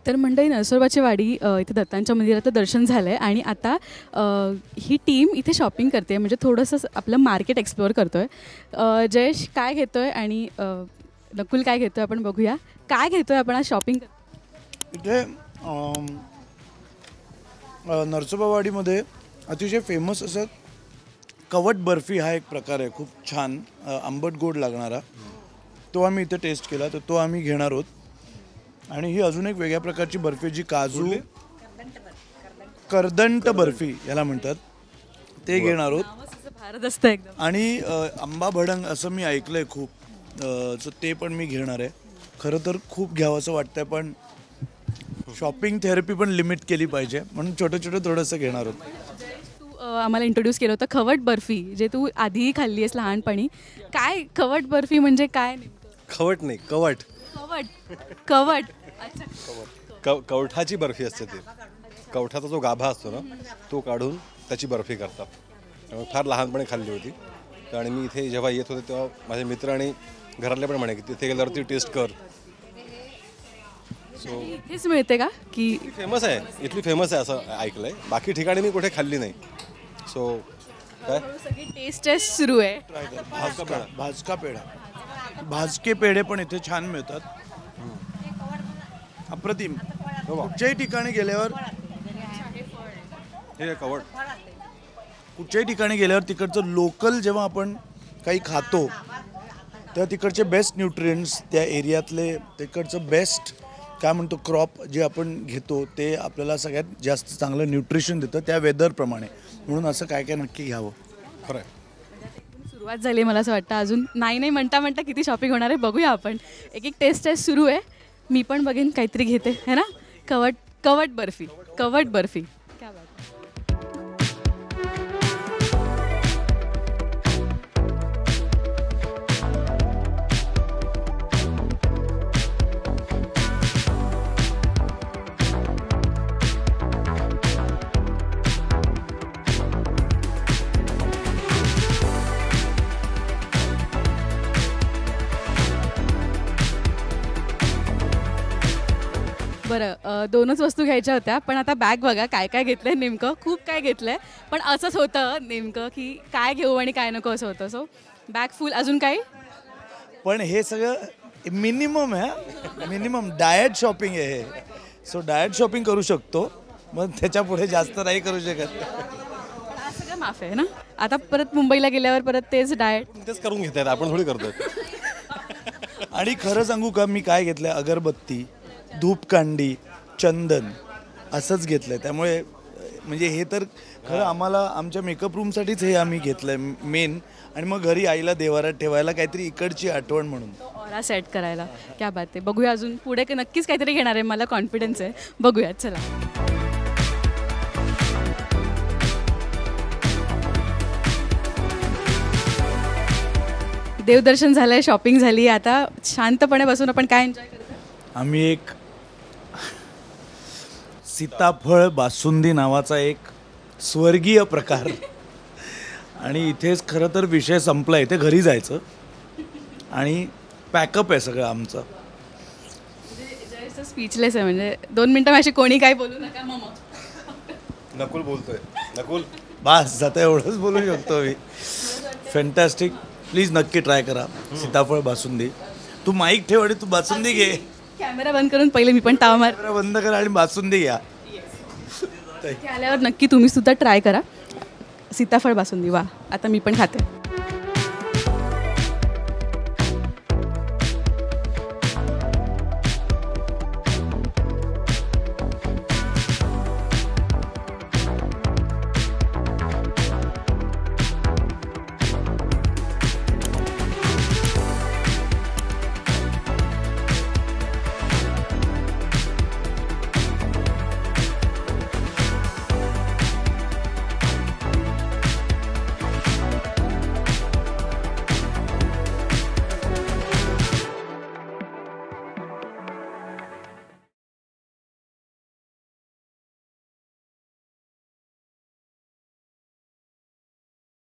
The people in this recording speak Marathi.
तर मंडळी नरसोबाची वाडी इथे दत्तांच्या मंदिराचं दर्शन झालं आहे आणि आता ही टीम इथे शॉपिंग करते म्हणजे थोडंसं आपलं मार्केट एक्सप्लोअर करतो आहे. जयेश काय घेतो आहे आणि नकुल काय घेतो आहे आपण बघूया. काय घेतो आहे आपण आज शॉपिंग इथे नरसोबावाडीमध्ये अतिशय फेमस असं कवट बर्फी हा एक प्रकार आहे, खूप छान आंबट गोड लागणारा. तो आम्ही इथे टेस्ट केला, तर तो आम्ही घेणार आहोत. आणि ही अजून एक वेगळ्या प्रकारची बर्फी जी काजू करदंट बर्फी याला म्हणतात, ते घेणार आहोत. भारत असतं एकदम. आणि आंबा भडंग असं मी ऐकलंय खूप, सो ते पण मी घेणार आहे. खरं तर खूप घ्यावं असं वाटतंय, पण शॉपिंग थेरपी पण लिमिट केली पाहिजे म्हणून छोटं छोटं थोडंसं घेणार आहोत. तू आम्हाला इंट्रोड्यूस केलं होतं खवट बर्फी, जे तू आधीही खाल्ली आहेस लहानपणी. काय खवट बर्फी म्हणजे काय? खवट नाही, कवट. कवट कवठाची बर्फी असते. ती कवठाचा जो गाभा असतो ना, तो काढून त्याची बर्फी करतात. त्यामुळे फार लहानपणी खाल्ली होती. आणि मी इथे जेव्हा येत होते तेव्हा माझे मित्र आणि घरातले पण म्हणे की तिथे गेल्यावर ती टेस्ट कर. सो इथेच मिळते का की फेमस आहे, इथली फेमस आहे असं ऐकलंय. बाकी ठिकाणी मी कुठे खाल्ली नाही. सो काय सगळी टेस्ट सुरू आहे. भाजका पेढा, भाजके पेढे पण इथे छान मिळतात, अप्रतिम. कुठच्याही ठिकाणी गेल्यावर हे कवट, कुठच्याही ठिकाणी गेल्यावर तिकडचं लोकल जेव्हा आपण काही खातो तेव्हा तिकडचे बेस्ट न्यूट्रिएंट्स, त्या एरियातले तिकडचं बेस्ट काय म्हणतो क्रॉप जे आपण घेतो ते आपल्याला सगळ्यात जास्त चांगलं न्यूट्रिशन देतं त्या वेदरप्रमाणे. म्हणून असं काय काय नक्की घ्यावं. खरं आहे. सुरुवात झाली मला असं वाटतं. अजून नाही म्हणता किती शॉपिंग होणार आहे बघूया आपण. एक टेस्ट सुरू आहे. मी पण बघेन काहीतरी घेते है ना. कवट बर्फी. क्या बात. बरं, दोनच वस्तू घ्यायच्या होत्या, पण आता बॅग बघा काय काय घेतलंय नेमकं. खूप काय घेतलंय, पण असंच होतं नेमकं की काय घेऊ आणि काय नको असं होतं. सो बॅग फुल. अजून काही? पण हे सगळं मिनिमम आहे, मिनिमम डाएट शॉपिंग आहे हे. सो डाएट शॉपिंग करू शकतो, मग त्याच्या पुढे जास्त नाही करू शकत. सगळं माफ आहे ना. आता परत मुंबईला गेल्यावर परत तेच डाएट तेच करून घेत आहेत, आपण थोडी करतोय. आणि खरं सांगू का, मी काय घेतलंय, अगरबत्ती, धूपकांडी, चंदन असंच घेतलंय. त्यामुळे म्हणजे हे तर खरं आम्हाला आमच्या मेकअप रूमसाठीच हे आम्ही घेतलंय मेन. आणि मग घरी आईला देवारात ठेवायला काहीतरी इकडची आठवण म्हणून, ऑरा सेट करायला. क्या बात आहे. बघूया अजून पुढे नक्कीच काहीतरी घेणार आहे, मला कॉन्फिडन्स आहे. बघूया चला. देवदर्शन झालंय, शॉपिंग झाली. आता शांतपणे बसून आपण काय एन्जॉय करतो. आम्ही एक सीताफळ बासुंदी नावाचा एक स्वर्गीय प्रकार, आणि इथेच खरं तर विषय संपला. इथे घरी जायचं आणि पॅकअप आहे सगळं आमचं. स्पीचलेस आहे म्हणजे 2 मिनटं माझी कोणी काय बोलू नका. नकुल बोलतोय. नकुल बस जाता एवढंच बोलू शकतो मी. फॅन्टॅस्टिक. प्लीज नक्की ट्राय करा सीताफळ बासुंदी. तू माईक ठेव आणि तू बासुंदी घे. कॅमेरा बंद करून पहिले मी पण ताव मार. कॅमेरा बंद करा आणि बासुंदी घ्या. आल्यावर नक्की तुम्ही सुद्धा ट्राय करा सीताफळ बासुंदी. वा, आता मी पण खाते.